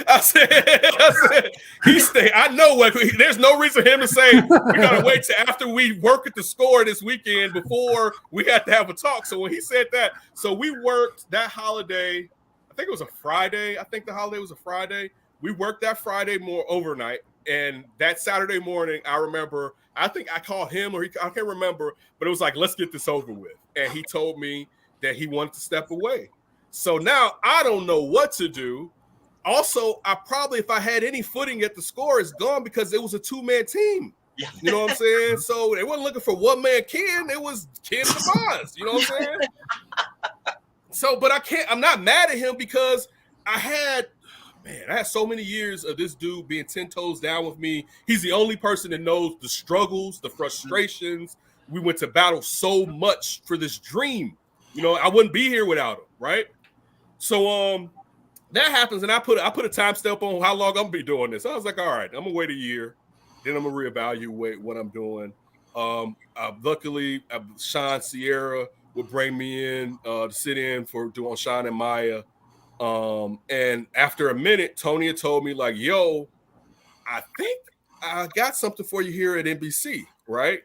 A: I said, he stayed. I know what. There's no reason for him to say we gotta wait till after we work at the score this weekend before we got to have a talk. So when he said that, so we worked that holiday. I think it was a Friday. I think the holiday was a Friday. We worked that Friday more overnight, and that Saturday morning, I remember. I think I called him, or I can't remember, but it was like, let's get this over with. And he told me that he wanted to step away. So now I don't know what to do. Also, I probably, if I had any footing at the score, it's gone because it was a two-man team.
C: Yeah.
A: You know what I'm saying? So they wasn't looking for one-man Ken. It was Ken DeVos. You know what I'm saying? So, but I'm not mad at him because I had so many years of this dude being 10 toes down with me. He's the only person that knows the struggles, the frustrations. We went to battle so much for this dream. You know, I wouldn't be here without him, right? So that happens, and I put a time stamp on how long I'm gonna be doing this. I was like, all right, I'm gonna wait a year, then I'm gonna reevaluate what I'm doing. Luckily, Sean Sierra would bring me in to sit in for doing Sean and Maya. And after a minute, Tony had told me, like, yo, I think I got something for you here at NBC, right?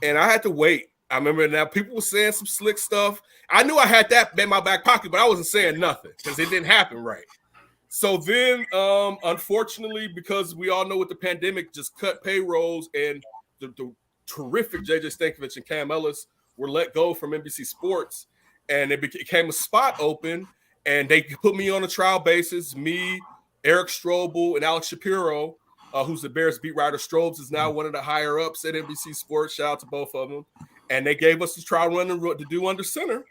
A: And I had to wait. I remember now people were saying some slick stuff. I knew I had that in my back pocket, but I wasn't saying nothing because it didn't happen right. So then, unfortunately, because we all know with the pandemic, just cut payrolls, and the terrific JJ Stankovich and Cam Ellis were let go from NBC Sports, and it became a spot open. And they put me on a trial basis, me, Eric Strobel, and Alex Shapiro, who's the Bears beat writer. Strobes is now one of the higher ups at NBC Sports. Shout out to both of them. And they gave us the trial run to do under center.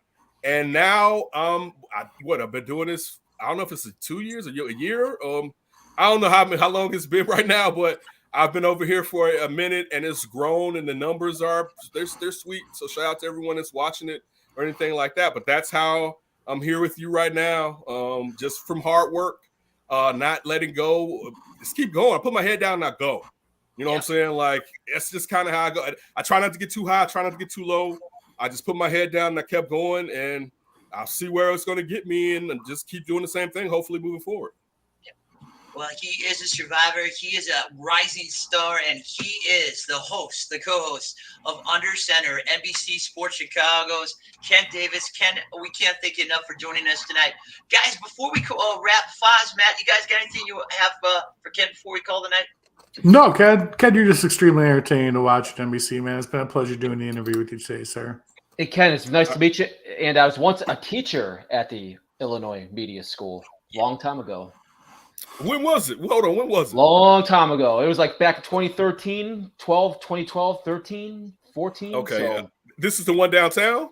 A: And now, I've been doing this, I don't know if it's 2 years or a year. I don't know how long it's been right now, but I've been over here for a minute, and it's grown, and the numbers they're sweet. So shout out to everyone that's watching it or anything like that. But that's how I'm here with you right now, just from hard work, not letting go. Just keep going. I put my head down and I go. You know what I'm saying? Like, that's just kind of how I go. I try not to get too high. I try not to get too low. I just put my head down and I kept going, and I'll see where it's going to get me and just keep doing the same thing, hopefully moving forward.
C: Well, he is a survivor. He is a rising star, and he is the co-host of Under Center, NBC Sports Chicago's Ken Davis. Ken, we can't thank you enough for joining us tonight. Guys, before we wrap, Foz, Matt, you guys got anything you have for Ken before we call the night?
D: No, Ken, you're just extremely entertaining to watch at NBC, man. It's been a pleasure doing the interview with you today, sir.
B: Hey, Ken, it's nice to meet you. And I was once a teacher at the Illinois Media School, long time ago.
A: When was it? Hold on, when was it?
B: Long time ago. It was like back in 2013, 2012, 13, 14.
A: Okay.
B: So.
A: This is the one downtown?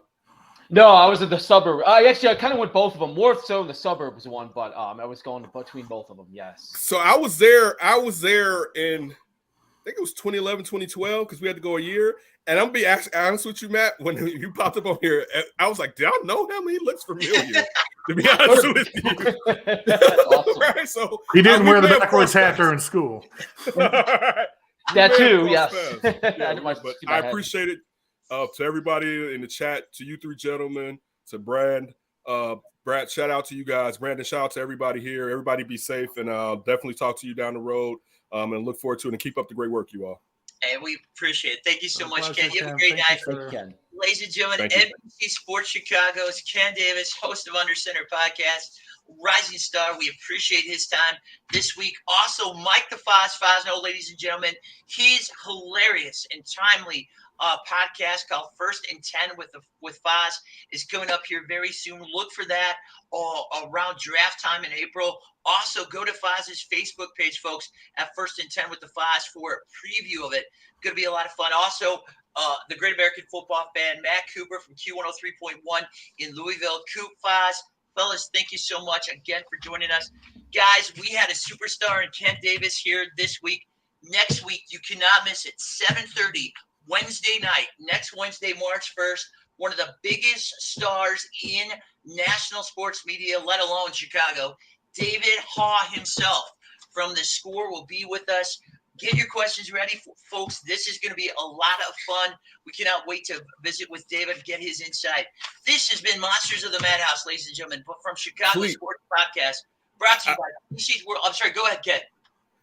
B: No, I was at the suburb. I kind of went both of them. More so the suburbs one, but I was going between both of them, yes.
A: So I was there in, I think it was 2011, 2012, because we had to go a year. And I'm going to be honest with you, Matt, when you popped up on here, I was like, did I know him? He looks familiar, to be honest with you.
B: Awesome.
A: Right? So
D: he didn't wear the backwards hat during school.
B: That too, yes.
A: Yeah, but I appreciate it to everybody in the chat, to you three gentlemen, to Brad, shout out to you guys. Brandon, shout out to everybody here. Everybody be safe, and I'll definitely talk to you down the road, and look forward to it, and keep up the great work, you all.
C: And we appreciate it. Thank you so much, Ken. You have a great night. Ladies and gentlemen, NBC Sports Chicago's Ken Davis, host of Under Center podcast, rising star. We appreciate his time this week. Also, Mike the Foz, ladies and gentlemen, his hilarious and timely podcast called First and 10 with Foz is coming up here very soon. Look for that around draft time in April. Also, go to Foz's Facebook page, folks, at First and 10 with the Foz for a preview of it. Going to be a lot of fun. Also, the Great American Football Fan, Matt Cooper from Q103.1 in Louisville. Coop, Foz, fellas, thank you so much again for joining us. Guys, we had a superstar in Ken Davis here this week. Next week, you cannot miss it. 7:30 Wednesday night, next Wednesday, March 1st, one of the biggest stars in national sports media, let alone Chicago, David Haw himself from The Score will be with us. Get your questions ready, folks. This is going to be a lot of fun. We cannot wait to visit with David, get his insight. This has been Monsters of the Madhouse, ladies and gentlemen, from Chicago Sports Podcast, brought to you by TC's World. I'm sorry, go ahead, Ken.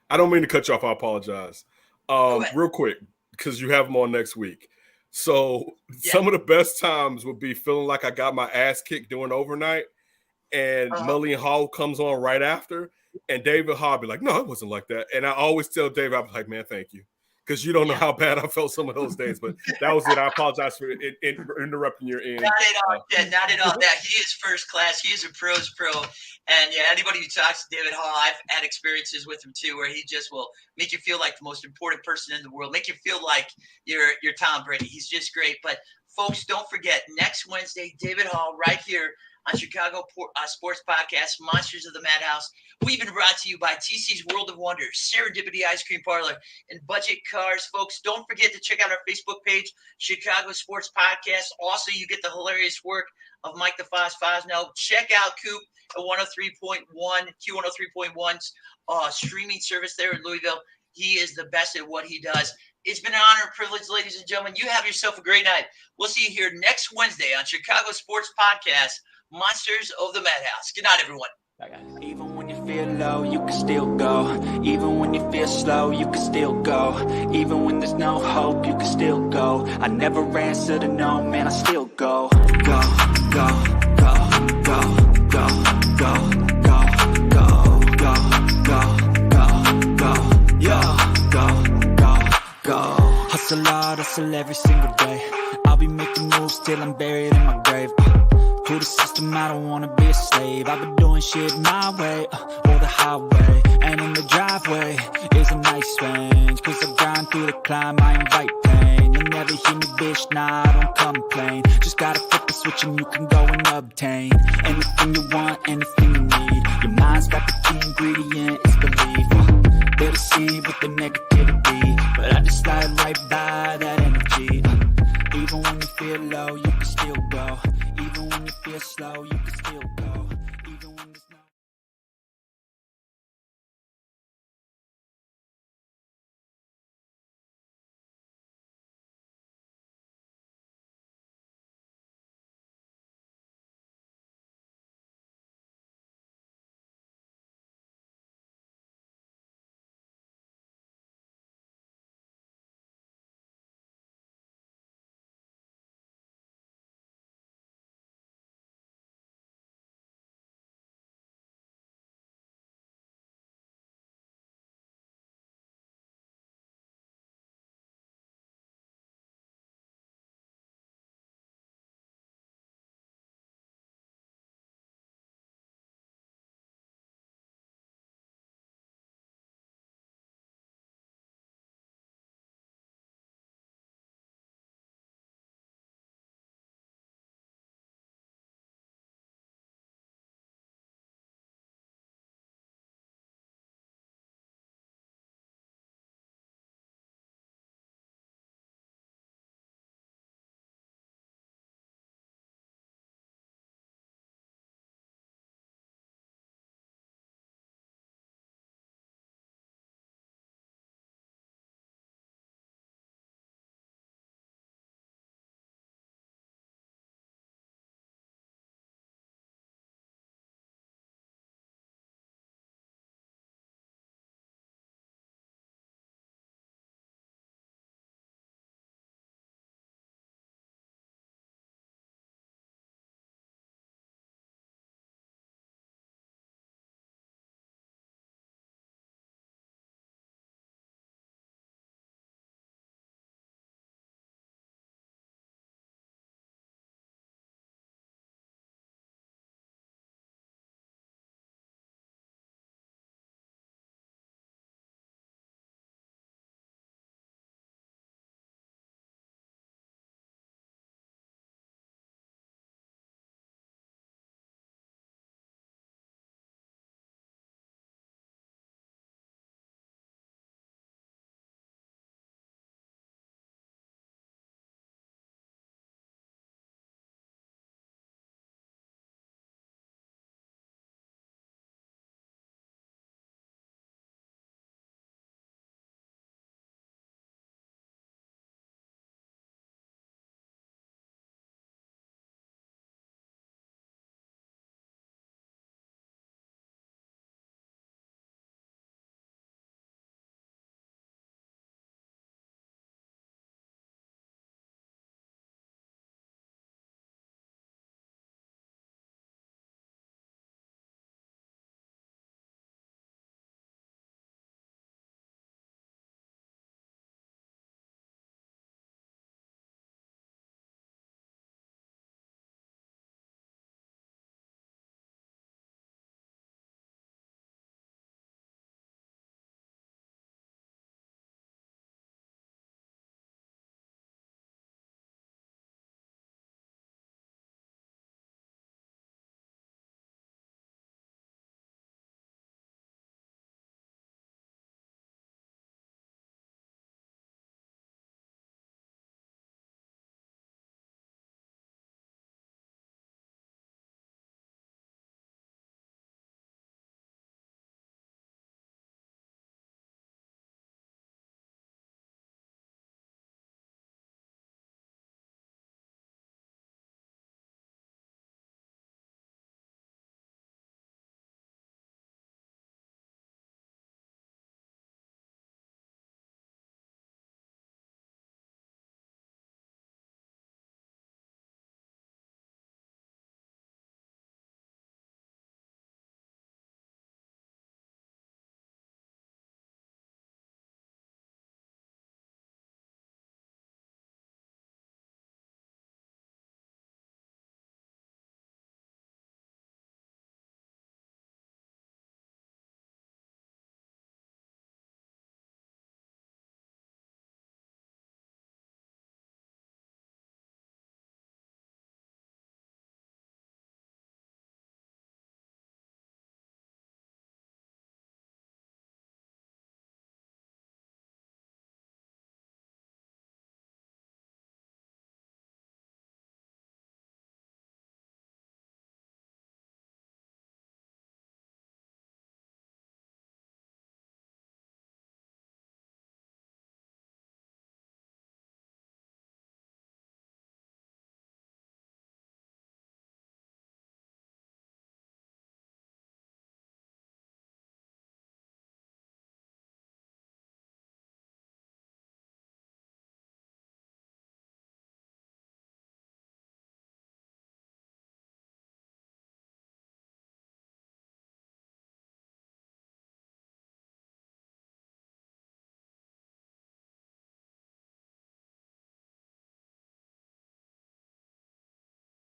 A: I don't mean to cut you off. I apologize. Real quick, because you have them on next week. So some of the best times would be feeling like I got my ass kicked doing overnight, and Mullion Hall comes on right after, and David Hall be like, no, it wasn't like that. And I always tell David, I'm like, man, thank you. Because you don't know how bad I felt some of those days. But that was it. I apologize for interrupting your end.
C: Not at all, Ken. Not at all. That he is first class. He is a pro's pro. And yeah, anybody who talks to David Hall, I've had experiences with him too, where he just will make you feel like the most important person in the world, make you feel like you're Tom Brady. He's just great. But folks, don't forget, next Wednesday, David Hall right here on Chicago Sports Podcast, Monsters of the Madhouse. We've been brought to you by TC's World of Wonders, Serendipity Ice Cream Parlor, and Budget Cars. Folks, don't forget to check out our Facebook page, Chicago Sports Podcast. Also, you get the hilarious work of Mike the Foz Fosno. Check out Coop at 103.1, Q103.1's streaming service there in Louisville. He is the best at what he does. It's been an honor and privilege, ladies and gentlemen. You have yourself a great night. We'll see you here next Wednesday on Chicago Sports Podcast, Monsters of the Madhouse. Good night, everyone.
B: Bye, guys.
E: Even when you feel low, you can still go. Even when you feel slow, you can still go. Even when there's no hope, you can still go. I never answer to no, man, I still go. Go, go, go, go, go, go, go, go, go, go, go, go, yo, go. Hustle hard, hustle every single day. I'll be making moves till I'm buried in my grave. To the system, I don't wanna be a slave. I've been doing shit my way, or the highway. And in the driveway is a nice range. Cause I grind through the climb, I invite pain. You'll never hear me, bitch, nah, I don't complain. Just gotta flip the switch and you can go and obtain anything you want, anything you need. Your mind's got the key ingredient, it's belief. They're deceived with the negativity, but I just slide right by that energy. Even when you feel low, you can still go. Even when you feel slow, you can still go.